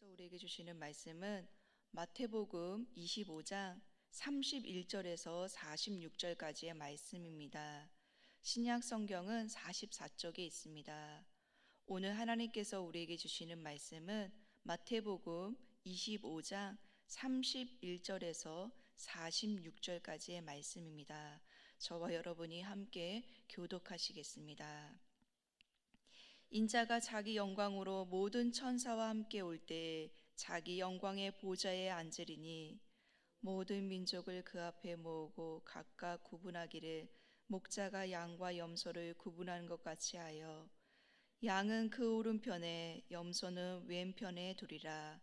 하나님께서 우리에게 주시는 말씀은 마태복음 25장 31절에서 46절까지의 말씀입니다. 신약 성경은 44쪽에 있습니다. 오늘 하나님께서 우리에게 주시는 말씀은 마태복음 25장 31절에서 46절까지의 말씀입니다. 저와 여러분이 함께 교독하시겠습니다. 인자가 자기 영광으로 모든 천사와 함께 올 때 자기 영광의 보좌에 앉으리니 모든 민족을 그 앞에 모으고 각각 구분하기를 목자가 양과 염소를 구분하는 것 같이 하여 양은 그 오른편에 염소는 왼편에 두리라.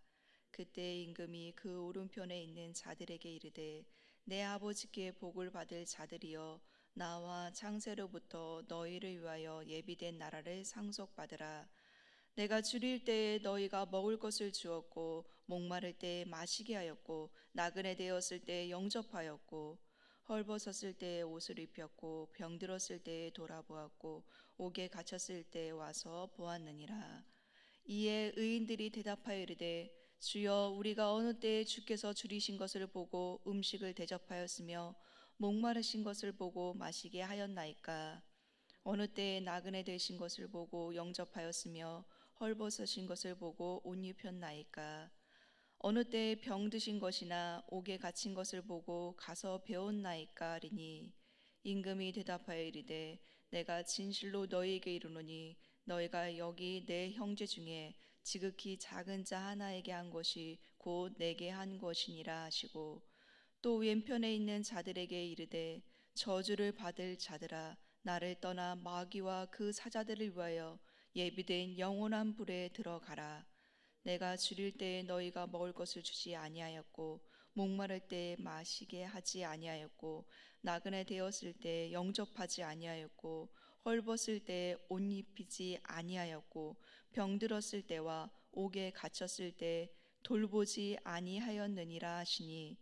그때 임금이 그 오른편에 있는 자들에게 이르되 내 아버지께 복을 받을 자들이여 나와 창세로부터 너희를 위하여 예비된 나라를 상속받으라. 내가 줄일 때에 너희가 먹을 것을 주었고 목마를 때에 마시게 하였고 나그네 되었을 때에 영접하였고 헐벗었을 때에 옷을 입혔고 병들었을 때에 돌아보았고 옥에 갇혔을 때에 와서 보았느니라. 이에 의인들이 대답하여 이르되 주여 우리가 어느 때에 주께서 줄이신 것을 보고 음식을 대접하였으며 목마르신 것을 보고 마시게 하였나이까. 어느 때에 나그네 되신 것을 보고 영접하였으며 헐벗으신 것을 보고 옷 입혔나이까. 어느 때에 병드신 것이나 옥에 갇힌 것을 보고 가서 배웠나이까 하리니 임금이 대답하여 이르되 내가 진실로 너희에게 이르노니 너희가 여기 내 형제 중에 지극히 작은 자 하나에게 한 것이 곧 내게 한 것이니라 하시고 또 왼편에 있는 자들에게 이르되 저주를 받을 자들아 나를 떠나 마귀와 그 사자들을 위하여 예비된 영원한 불에 들어가라. 내가 줄일 때에 너희가 먹을 것을 주지 아니하였고 목마를 때에 마시게 하지 아니하였고 나그네 되었을 때에 영접하지 아니하였고 헐벗을 때에 옷 입히지 아니하였고 병들었을 때와 옥에 갇혔을 때에 돌보지 아니하였느니라 하시니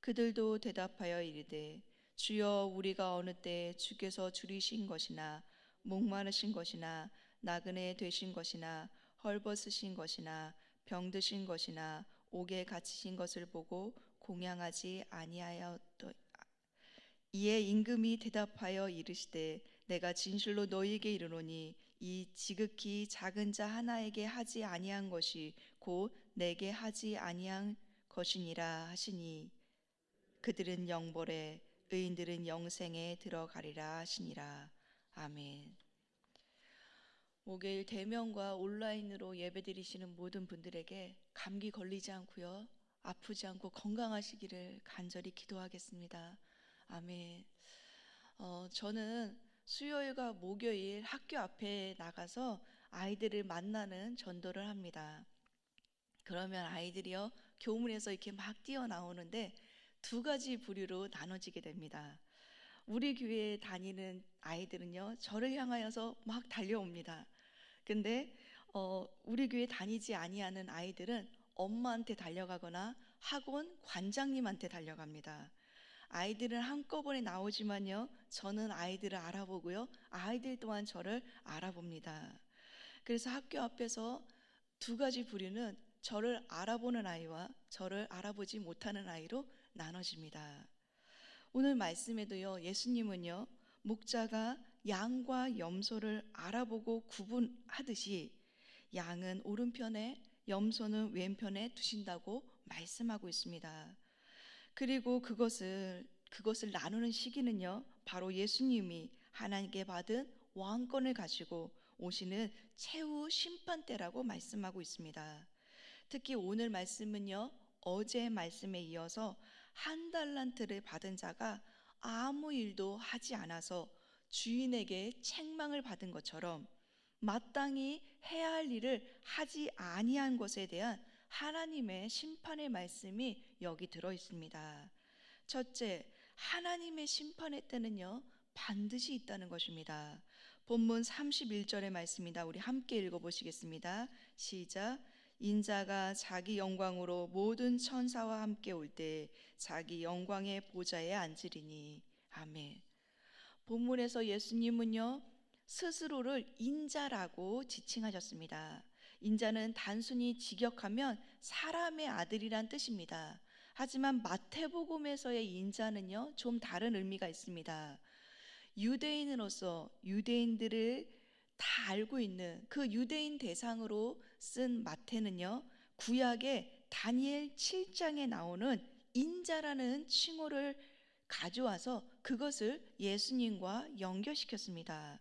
그들도 대답하여 이르되 주여 우리가 어느 때에 주께서 줄이신 것이나 목마르신 것이나 나그네 되신 것이나 헐벗으신 것이나 병드신 것이나 옥에 갇히신 것을 보고 공양하지 아니하였더. 이에 임금이 대답하여 이르시되 내가 진실로 너희에게 이르노니 이 지극히 작은 자 하나에게 하지 아니한 것이 곧 내게 하지 아니한 것이니라 하시니 그들은 영벌에 의인들은 영생에 들어가리라 하시니라. 아멘. 목요일 대면과 온라인으로 예배드리시는 모든 분들에게 감기 걸리지 않고요, 아프지 않고 건강하시기를 간절히 기도하겠습니다. 아멘. 저는 수요일과 목요일 학교 앞에 나가서 아이들을 만나는 전도를 합니다. 그러면 아이들이요 교문에서 이렇게 막 뛰어나오는데 두 가지 부류로 나눠지게 됩니다. 우리 교회에 다니는 아이들은요 저를 향하여서 막 달려옵니다. 근데 우리 교회 다니지 아니하는 아이들은 엄마한테 달려가거나 학원 관장님한테 달려갑니다. 아이들은 한꺼번에 나오지만요 저는 아이들을 알아보고요 아이들 또한 저를 알아봅니다. 그래서 학교 앞에서 두 가지 부류는 저를 알아보는 아이와 저를 알아보지 못하는 아이로 나눠집니다. 오늘 말씀에도요 예수님은요 목자가 양과 염소를 알아보고 구분하듯이 양은 오른편에 염소는 왼편에 두신다고 말씀하고 있습니다. 그리고 그것을 나누는 시기는요 바로 예수님이 하나님께 받은 왕권을 가지고 오시는 최후 심판 때라고 말씀하고 있습니다. 특히 오늘 말씀은요 어제 말씀에 이어서 한 달란트를 받은 자가 아무 일도 하지 않아서 주인에게 책망을 받은 것처럼 마땅히 해야 할 일을 하지 아니한 것에 대한 하나님의 심판의 말씀이 여기 들어 있습니다. 첫째, 하나님의 심판의 때는요 반드시 있다는 것입니다. 본문 31절의 말씀입니다. 우리 함께 읽어보시겠습니다. 시작. 인자가 자기 영광으로 모든 천사와 함께 올 때 자기 영광의 보좌에 앉으리니. 아멘. 본문에서 예수님은요 스스로를 인자라고 지칭하셨습니다. 인자는 단순히 직역하면 사람의 아들이란 뜻입니다. 하지만 마태복음에서의 인자는요, 좀 다른 의미가 있습니다. 유대인으로서 유대인들을 다 알고 있는 그 유대인 대상으로 쓴 마태는요, 구약의 다니엘 7장에 나오는 인자라는 칭호를 가져와서 그것을 예수님과 연결시켰습니다.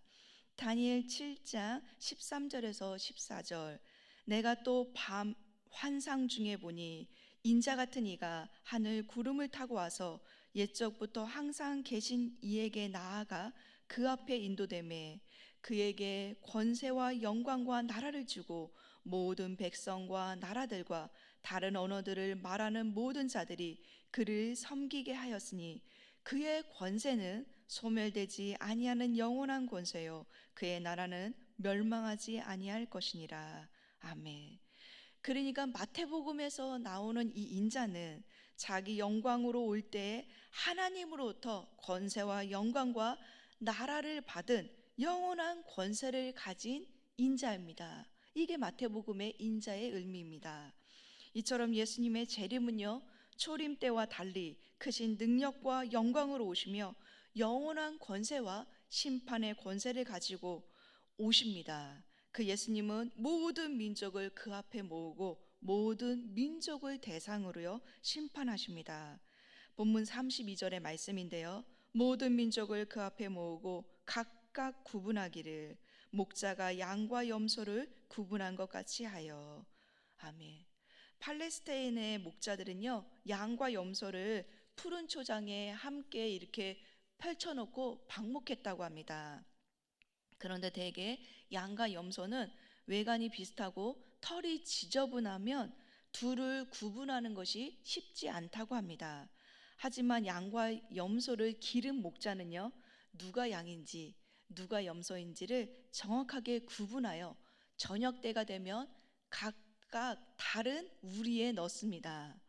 다니엘 7장 13절에서 14절, 내가 또 밤 환상 중에 보니 인자 같은 이가 하늘 구름을 타고 와서 옛적부터 항상 계신 이에게 나아가 그 앞에 인도되매 그에게 권세와 영광과 나라를 주고 모든 백성과 나라들과 다른 언어들을 말하는 모든 자들이 그를 섬기게 하였으니 그의 권세는 소멸되지 아니하는 영원한 권세요 그의 나라는 멸망하지 아니할 것이니라. 아멘. 그러니까 마태복음에서 나오는 이 인자는 자기 영광으로 올 때 하나님으로부터 권세와 영광과 나라를 받은 영원한 권세를 가진 인자입니다. 이게 마태복음의 인자의 의미입니다. 이처럼 예수님의 재림은요, 초림 때와 달리 크신 능력과 영광으로 오시며 영원한 권세와 심판의 권세를 가지고 오십니다. 그 예수님은 모든 민족을 그 앞에 모으고 모든 민족을 대상으로요 심판하십니다. 본문 32절의 말씀인데요, 모든 민족을 그 앞에 모으고 각각 구분하기를 목자가 양과 염소를 구분한 것 같이 하여. 아멘. 팔레스타인의 목자들은요, 양과 염소를 푸른 초장에 함께 이렇게 펼쳐놓고 방목했다고 합니다. 그런데 대개 양과 염소는 외관이 비슷하고 털이 지저분하면 둘을 구분하는 것이 쉽지 않다고 합니다. 하지만 양과 염소를 기른 목자는요, 누가 양인지 누가 염소인지를 정확하게 구분하여 저녁 때가 되면 각각 다른 우리에 넣습니다.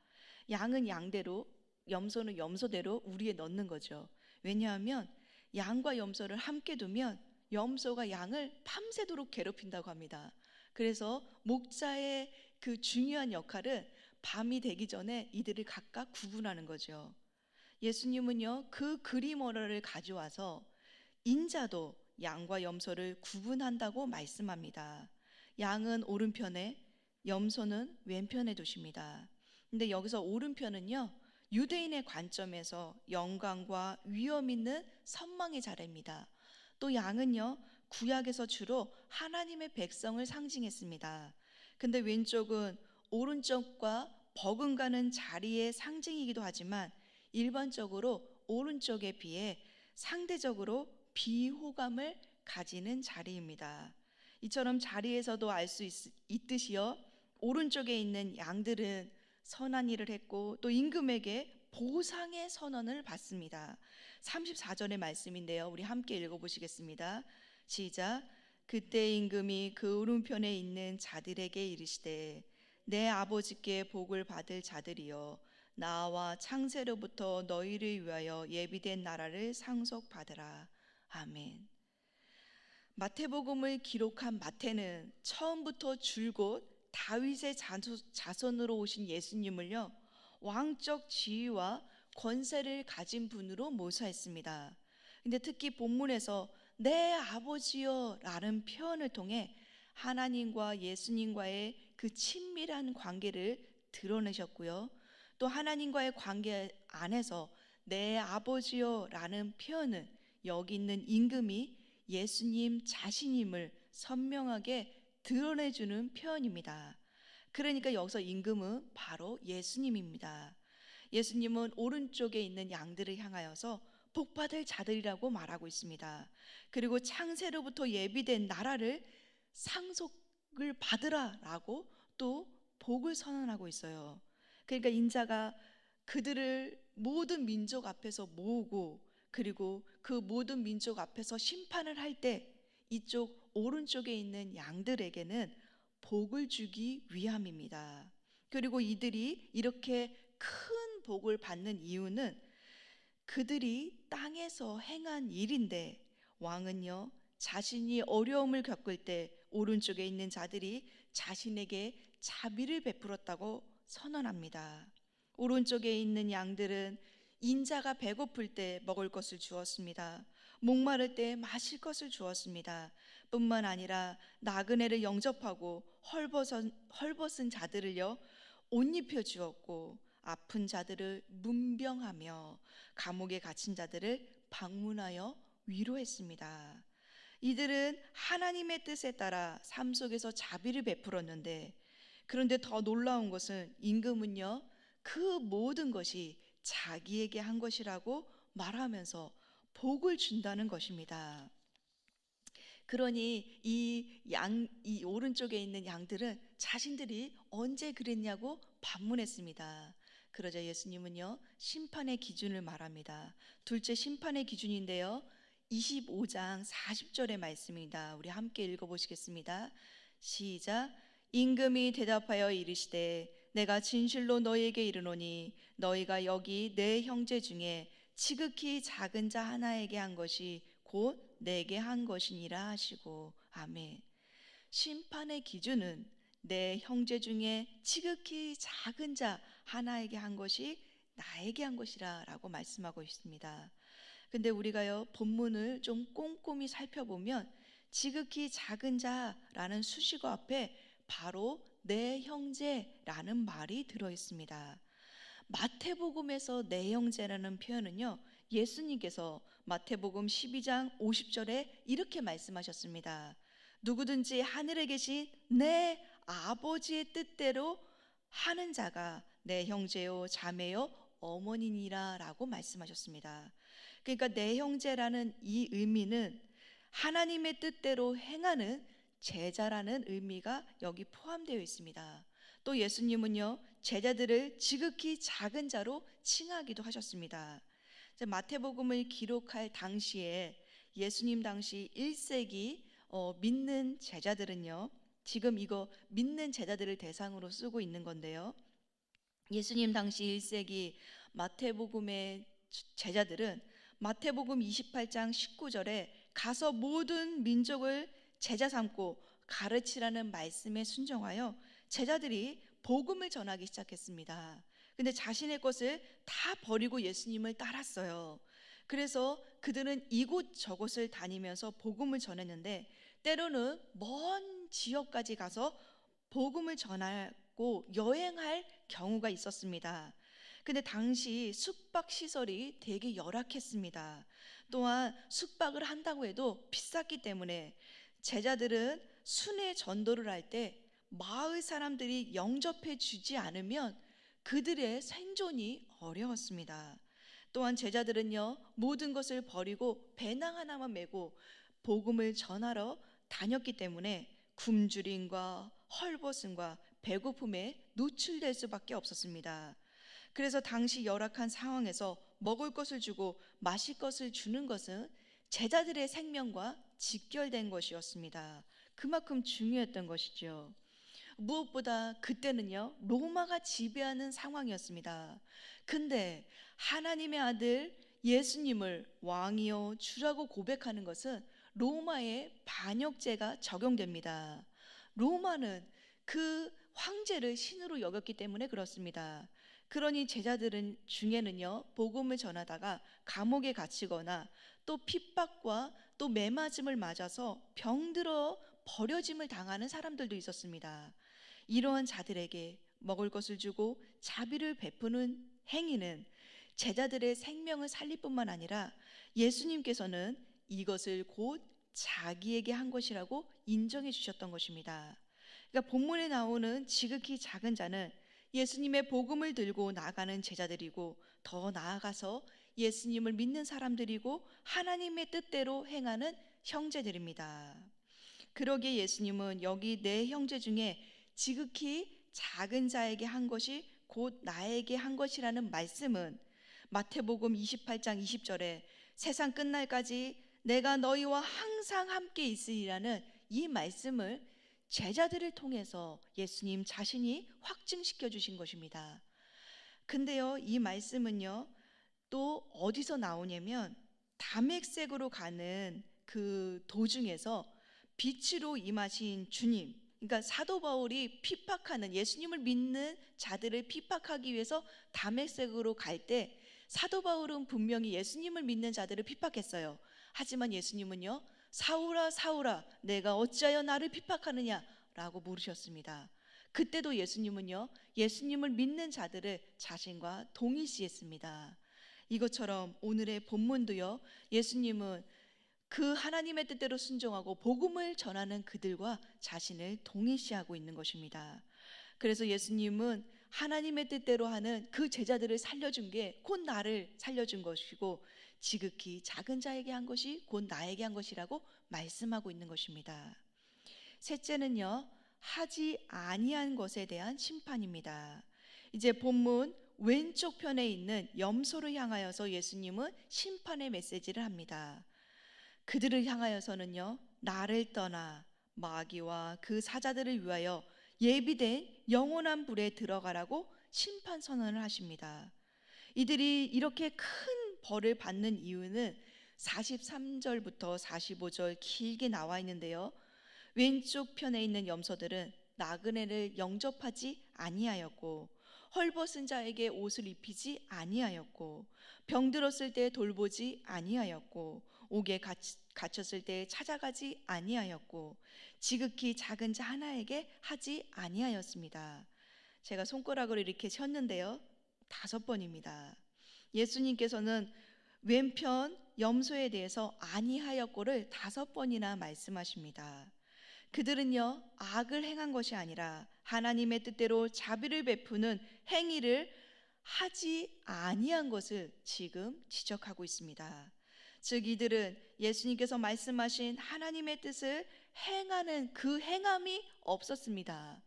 양은 양대로, 염소는 염소대로 우리에 넣는 거죠. 왜냐하면 양과 염소를 함께 두면 염소가 양을 밤새도록 괴롭힌다고 합니다. 그래서 목자의 그 중요한 역할은 밤이 되기 전에 이들을 각각 구분하는 거죠. 예수님은요, 그 그림어를 가져와서 인자도 양과 염소를 구분한다고 말씀합니다. 양은 오른편에, 염소는 왼편에 두십니다. 근데 여기서 오른편은요, 유대인의 관점에서 영광과 위엄 있는 선망의 자리입니다. 또 양은요, 구약에서 주로 하나님의 백성을 상징했습니다. 근데 왼쪽은 오른쪽과 버금가는 자리의 상징이기도 하지만 일반적으로 오른쪽에 비해 상대적으로 비호감을 가지는 자리입니다. 이처럼 자리에서도 알 수 있듯이요, 오른쪽에 있는 양들은 선한 일을 했고 또 임금에게 보상의 선언을 받습니다. 34절의 말씀인데요, 우리 함께 읽어보시겠습니다. 시작. 그때 임금이 그 오른편에 있는 자들에게 이르시되 내 아버지께 복을 받을 자들이여 나와 창세로부터 너희를 위하여 예비된 나라를 상속받으라. 아멘. 마태복음을 기록한 마태는 처음부터 줄곧 다윗의 자손으로 오신 예수님을요, 왕적 지위와 권세를 가진 분으로 묘사했습니다. 근데 특히 본문에서 내 아버지여 라는 표현을 통해 하나님과 예수님과의 그 친밀한 관계를 드러내셨고요, 또 하나님과의 관계 안에서 내 아버지여 라는 표현은 여기 있는 임금이 예수님 자신임을 선명하게 드러내주는 표현입니다. 그러니까 여기서 임금은 바로 예수님입니다. 예수님은 오른쪽에 있는 양들을 향하여서 복받을 자들이라고 말하고 있습니다. 그리고 창세로부터 예비된 나라를 상속을 받으라라고 또 복을 선언하고 있어요. 그러니까 인자가 그들을 모든 민족 앞에서 모으고 그리고 그 모든 민족 앞에서 심판을 할 때 이쪽 오른쪽에 있는 양들에게는 복을 주기 위함입니다. 그리고 이들이 이렇게 큰 복을 받는 이유는 그들이 땅에서 행한 일인데, 왕은요 자신이 어려움을 겪을 때 오른쪽에 있는 자들이 자신에게 자비를 베풀었다고 선언합니다. 오른쪽에 있는 양들은 인자가 배고플 때 먹을 것을 주었습니다. 목마를 때 마실 것을 주었습니다. 뿐만 아니라 나그네를 영접하고 헐벗은 자들을요 옷 입혀 주었고, 아픈 자들을 문병하며 감옥에 갇힌 자들을 방문하여 위로했습니다. 이들은 하나님의 뜻에 따라 삶 속에서 자비를 베풀었는데, 그런데 더 놀라운 것은 임금은요 그 모든 것이 자기에게 한 것이라고 말하면서 복을 준다는 것입니다. 그러니 이 오른쪽에 있는 양들은 자신들이 언제 그랬냐고 반문했습니다. 그러자 예수님은요 심판의 기준을 말합니다. 둘째 심판의 기준인데요, 25장 40절의 말씀입니다. 우리 함께 읽어보시겠습니다. 시작. 임금이 대답하여 이르시되 내가 진실로 너희에게 이르노니 너희가 여기 내 형제 중에 지극히 작은 자 하나에게 한 것이 곧 내게 한 것이니라 하시고. 아멘. 심판의 기준은 내 형제 중에 지극히 작은 자 하나에게 한 것이 나에게 한 것이라 라고 말씀하고 있습니다. 근데 우리가요 본문을 좀 꼼꼼히 살펴보면 지극히 작은 자라는 수식어 앞에 바로 내 형제라는 말이 들어 있습니다. 마태복음에서 내 형제라는 표현은요 예수님께서 마태복음 12장 50절에 이렇게 말씀하셨습니다. 누구든지 하늘에 계신 내 아버지의 뜻대로 하는 자가 내 형제요 자매요 어머니니라 라고 말씀하셨습니다. 그러니까 내 형제라는 이 의미는 하나님의 뜻대로 행하는 제자라는 의미가 여기 포함되어 있습니다. 또 예수님은요 제자들을 지극히 작은 자로 칭하기도 하셨습니다. 마태복음을 기록할 당시에 예수님 당시 1세기 믿는 제자들은요, 지금 이거 믿는 제자들을 대상으로 쓰고 있는 건데요, 예수님 당시 1세기 마태복음의 제자들은 마태복음 28장 19절에 가서 모든 민족을 제자 삼고 가르치라는 말씀에 순종하여 제자들이 복음을 전하기 시작했습니다. 근데 자신의 것을 다 버리고 예수님을 따랐어요. 그래서 그들은 이곳 저곳을 다니면서 복음을 전했는데, 때로는 먼 지역까지 가서 복음을 전하고 여행할 경우가 있었습니다. 근데 당시 숙박 시설이 되게 열악했습니다. 또한 숙박을 한다고 해도 비쌌기 때문에 제자들은 순회 전도를 할 때 마을 사람들이 영접해 주지 않으면 그들의 생존이 어려웠습니다. 또한 제자들은요 모든 것을 버리고 배낭 하나만 메고 복음을 전하러 다녔기 때문에 굶주림과 헐벗음과 배고픔에 노출될 수밖에 없었습니다. 그래서 당시 열악한 상황에서 먹을 것을 주고 마실 것을 주는 것은 제자들의 생명과 직결된 것이었습니다. 그만큼 중요했던 것이죠. 무엇보다 그때는요 로마가 지배하는 상황이었습니다. 근데 하나님의 아들 예수님을 왕이요 주라고 고백하는 것은 로마의 반역죄가 적용됩니다. 로마는 그 황제를 신으로 여겼기 때문에 그렇습니다. 그러니 제자들은 중에는요 복음을 전하다가 감옥에 갇히거나 또 핍박과 또 매맞음을 맞아서 병들어 버려짐을 당하는 사람들도 있었습니다. 이러한 자들에게 먹을 것을 주고 자비를 베푸는 행위는 제자들의 생명을 살릴 뿐만 아니라 예수님께서는 이것을 곧 자기에게 한 것이라고 인정해 주셨던 것입니다. 그러니까 본문에 나오는 지극히 작은 자는 예수님의 복음을 들고 나가는 제자들이고, 더 나아가서 예수님을 믿는 사람들이고 하나님의 뜻대로 행하는 형제들입니다. 그러기에 예수님은 여기 내 형제 중에 지극히 작은 자에게 한 것이 곧 나에게 한 것이라는 말씀은 마태복음 28장 20절에 세상 끝날까지 내가 너희와 항상 함께 있으리라는 이 말씀을 제자들을 통해서 예수님 자신이 확증시켜 주신 것입니다. 근데요 이 말씀은요 또 어디서 나오냐면 다메섹으로 가는 그 도중에서 빛으로 임하신 주님, 그러니까 사도 바울이 핍박하는, 예수님을 믿는 자들을 핍박하기 위해서 다메섹으로 갈 때 사도 바울은 분명히 예수님을 믿는 자들을 핍박했어요. 하지만 예수님은요, 사울아 사울아 내가 어찌하여 나를 핍박하느냐 라고 물으셨습니다. 그때도 예수님은요, 예수님을 믿는 자들을 자신과 동일시했습니다. 이것처럼 오늘의 본문도요, 예수님은 그 하나님의 뜻대로 순종하고 복음을 전하는 그들과 자신을 동일시하고 있는 것입니다. 그래서 예수님은 하나님의 뜻대로 하는 그 제자들을 살려준 게 곧 나를 살려준 것이고, 지극히 작은 자에게 한 것이 곧 나에게 한 것이라고 말씀하고 있는 것입니다. 셋째는요, 하지 아니한 것에 대한 심판입니다. 이제 본문 왼쪽 편에 있는 염소를 향하여서 예수님은 심판의 메시지를 합니다. 그들을 향하여서는요, 나를 떠나 마귀와 그 사자들을 위하여 예비된 영원한 불에 들어가라고 심판 선언을 하십니다. 이들이 이렇게 큰 벌을 받는 이유는 43절부터 45절 길게 나와 있는데요, 왼쪽 편에 있는 염소들은 나그네를 영접하지 아니하였고, 헐벗은 자에게 옷을 입히지 아니하였고, 병들었을 때 돌보지 아니하였고, 옥에 갇혔을 때 찾아가지 아니하였고, 지극히 작은 자 하나에게 하지 아니하였습니다. 제가 손가락으로 이렇게 쳤는데요, 5번입니다. 예수님께서는 왼편 염소에 대해서 아니하였고를 5번이나 말씀하십니다. 그들은요, 악을 행한 것이 아니라 하나님의 뜻대로 자비를 베푸는 행위를 하지 아니한 것을 지금 지적하고 있습니다. 즉 이들은 예수님께서 말씀하신 하나님의 뜻을 행하는 그 행함이 없었습니다.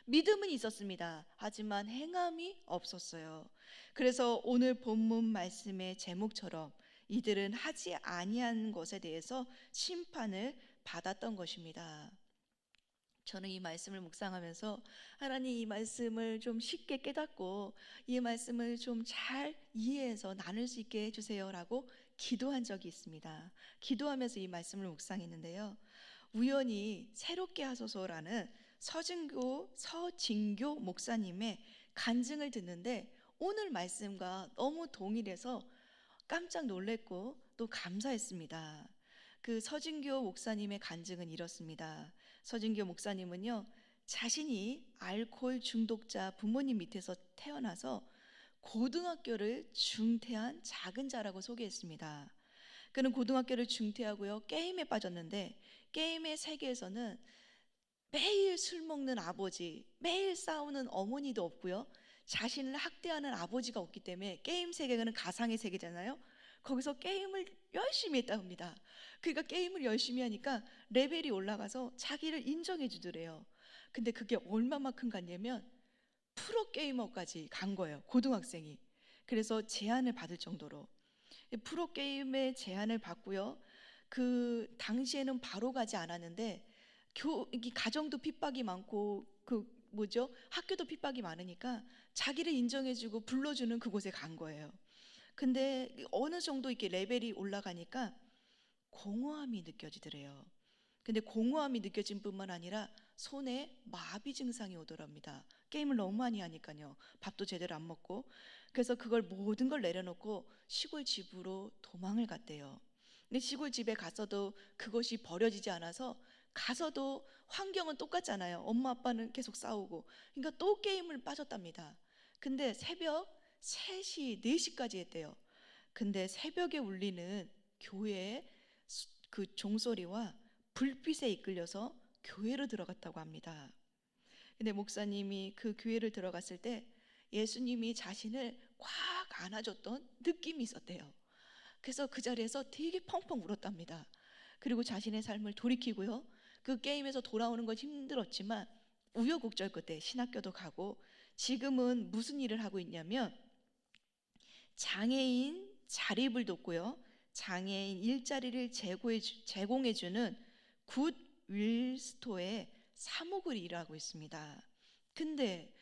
믿음은 있었습니다. 하지만 행함이 없었어요. 그래서 오늘 본문 말씀의 제목처럼 이들은 하지 아니한 것에 대해서 심판을 받았던 것입니다. 저는 이 말씀을 묵상하면서 하나님, 이 말씀을 좀 쉽게 깨닫고 이 말씀을 좀 잘 이해해서 나눌 수 있게 해주세요라고 기도한 적이 있습니다. 기도하면서 이 말씀을 묵상했는데요, 우연히 새롭게 하소서라는 서진교 목사님의 간증을 듣는데 오늘 말씀과 너무 동일해서 깜짝 놀랐고 또 감사했습니다. 그 서진교 목사님의 간증은 이렇습니다. 서진교 목사님은요, 자신이 알코올 중독자 부모님 밑에서 태어나서 고등학교를 중퇴한 작은 자라고 소개했습니다. 그는 고등학교를 중퇴하고요, 게임에 빠졌는데 게임의 세계에서는 매일 술 먹는 아버지, 매일 싸우는 어머니도 없고요, 자신을 학대하는 아버지가 없기 때문에 게임 세계는 가상의 세계잖아요. 거기서 게임을 열심히 했다 합니다. 그러니까 게임을 열심히 하니까 레벨이 올라가서 자기를 인정해 주더래요. 근데 그게 얼마만큼 갔냐면 프로게이머까지 간 거예요, 고등학생이. 그래서 제안을 받을 정도로 프로게임의 제안을 받고요, 그 당시에는 바로 가지 않았는데 이 가정도 핍박이 많고 학교도 핍박이 많으니까 자기를 인정해주고 불러주는 그곳에 간 거예요. 근데 어느 정도 이렇게 레벨이 올라가니까 공허함이 느껴지더래요. 근데 공허함이 느껴진 뿐만 아니라 손에 마비 증상이 오더랍니다. 게임을 너무 많이 하니까요. 밥도 제대로 안 먹고. 그래서 그걸 모든 걸 내려놓고 시골 집으로 도망을 갔대요. 근데 시골 집에 갔어도 그것이 버려지지 않아서, 가서도 환경은 똑같잖아요. 엄마 아빠는 계속 싸우고. 그러니까 또 게임을 빠졌답니다. 근데 새벽 3시, 4시까지 했대요. 근데 새벽에 울리는 교회의 그 종소리와 불빛에 이끌려서 교회로 들어갔다고 합니다. 근데 목사님이 그 교회를 들어갔을 때 예수님이 자신을 꽉 안아줬던 느낌이 있었대요. 그래서 그 자리에서 되게 펑펑 울었답니다. 그리고 자신의 삶을 돌이키고요, 그 게임에서 돌아오는 건 힘들었지만 우여곡절 끝에 신학교도 가고, 지금은 무슨 일을 하고 있냐면 장애인 자립을 돕고요, 장애인 일자리를 제공해주는 굿윌 스토어에 사목을 일하고 있습니다. 근데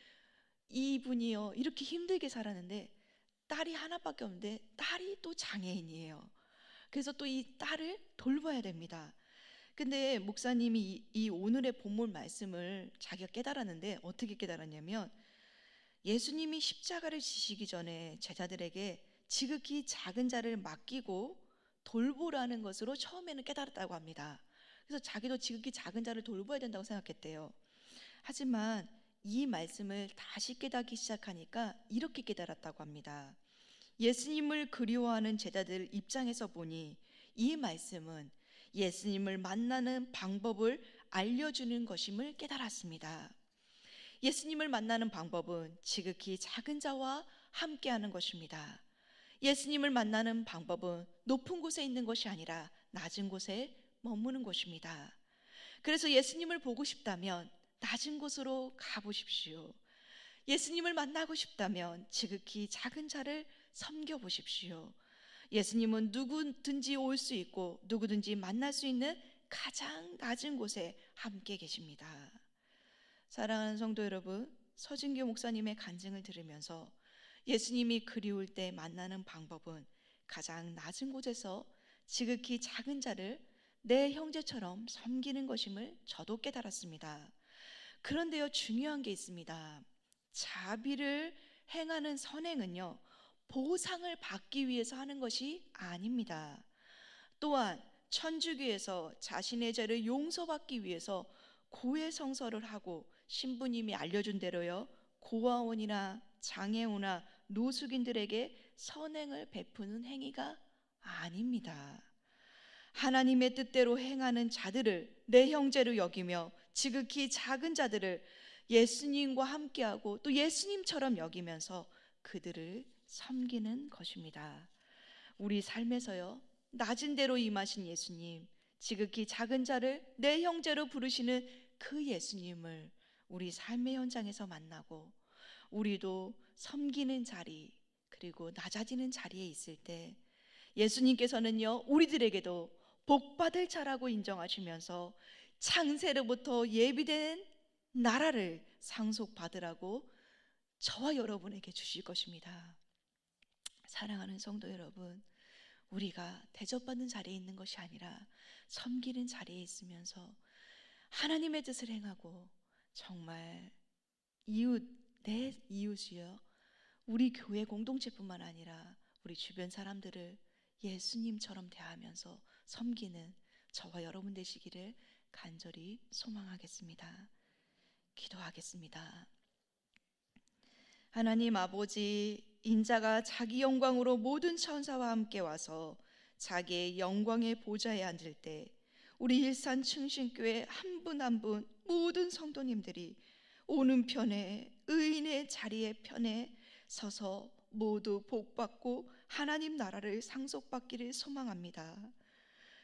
이분이요, 이렇게 힘들게 살았는데 딸이 하나밖에 없는데 딸이 또 장애인이에요. 그래서 또 이 딸을 돌봐야 됩니다. 근데 목사님이 이 오늘의 본문 말씀을 자기가 깨달았는데 어떻게 깨달았냐면 예수님이 십자가를 지시기 전에 제자들에게 지극히 작은 자를 맡기고 돌보라는 것으로 처음에는 깨달았다고 합니다. 그래서 자기도 지극히 작은 자를 돌봐야 된다고 생각했대요. 하지만 이 말씀을 다시 깨닫기 시작하니까 이렇게 깨달았다고 합니다. 예수님을 그리워하는 제자들 입장에서 보니 이 말씀은 예수님을 만나는 방법을 알려주는 것임을 깨달았습니다. 예수님을 만나는 방법은 지극히 작은 자와 함께하는 것입니다. 예수님을 만나는 방법은 높은 곳에 있는 것이 아니라 낮은 곳에 머무는 것입니다. 그래서 예수님을 보고 싶다면 낮은 곳으로 가보십시오. 예수님을 만나고 싶다면 지극히 작은 자를 섬겨보십시오. 예수님은 누구든지 올 수 있고 누구든지 만날 수 있는 가장 낮은 곳에 함께 계십니다. 사랑하는 성도 여러분, 서진교 목사님의 간증을 들으면서 예수님이 그리울 때 만나는 방법은 가장 낮은 곳에서 지극히 작은 자를 내 형제처럼 섬기는 것임을 저도 깨달았습니다. 그런데요, 중요한 게 있습니다. 자비를 행하는 선행은요, 보상을 받기 위해서 하는 것이 아닙니다. 또한 천주교에서 자신의 죄를 용서받기 위해서 고해성사를 하고 신부님이 알려준 대로요, 고아원이나 장애우나 노숙인들에게 선행을 베푸는 행위가 아닙니다. 하나님의 뜻대로 행하는 자들을 내 형제로 여기며 지극히 작은 자들을 예수님과 함께하고 또 예수님처럼 여기면서 그들을 섬기는 것입니다. 우리 삶에서요, 낮은 데로 임하신 예수님, 지극히 작은 자를 내 형제로 부르시는 그 예수님을 우리 삶의 현장에서 만나고 우리도 섬기는 자리 그리고 낮아지는 자리에 있을 때 예수님께서는요, 우리들에게도 복받을 자라고 인정하시면서 창세로부터 예비된 나라를 상속받으라고 저와 여러분에게 주실 것입니다. 사랑하는 성도 여러분, 우리가 대접받는 자리에 있는 것이 아니라 섬기는 자리에 있으면서 하나님의 뜻을 행하고 정말 내 이웃이요, 우리 교회 공동체뿐만 아니라 우리 주변 사람들을 예수님처럼 대하면서 섬기는 저와 여러분 되시기를 간절히 소망하겠습니다. 기도하겠습니다. 하나님 아버지, 인자가 자기 영광으로 모든 천사와 함께 와서 자기의 영광의 보좌에 앉을 때 우리 일산 충신교회 한 분 한 분 모든 성도님들이 오른편에 의인의 자리에 편에 서서 모두 복받고 하나님 나라를 상속받기를 소망합니다.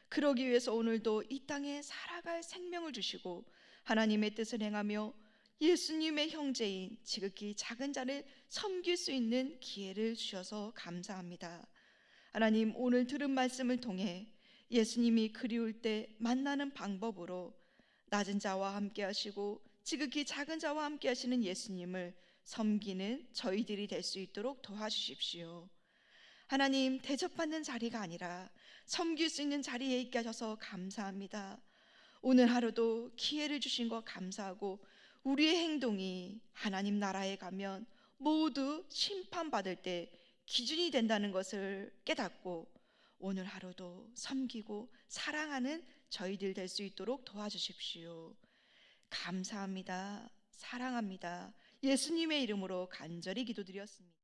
그러기 위해서 오늘도 이 땅에 살아갈 생명을 주시고 하나님의 뜻을 행하며 예수님의 형제인 지극히 작은 자를 섬길 수 있는 기회를 주셔서 감사합니다. 하나님, 오늘 들은 말씀을 통해 예수님이 그리울 때 만나는 방법으로 낮은 자와 함께 하시고 지극히 작은 자와 함께 하시는 예수님을 섬기는 저희들이 될 수 있도록 도와주십시오. 하나님, 대접받는 자리가 아니라 섬길 수 있는 자리에 있게 하셔서 감사합니다. 오늘 하루도 기회를 주신 것 감사하고 우리의 행동이 하나님 나라에 가면 모두 심판받을 때 기준이 된다는 것을 깨닫고 오늘 하루도 섬기고 사랑하는 저희들 될 수 있도록 도와주십시오. 감사합니다. 사랑합니다. 예수님의 이름으로 간절히 기도드렸습니다.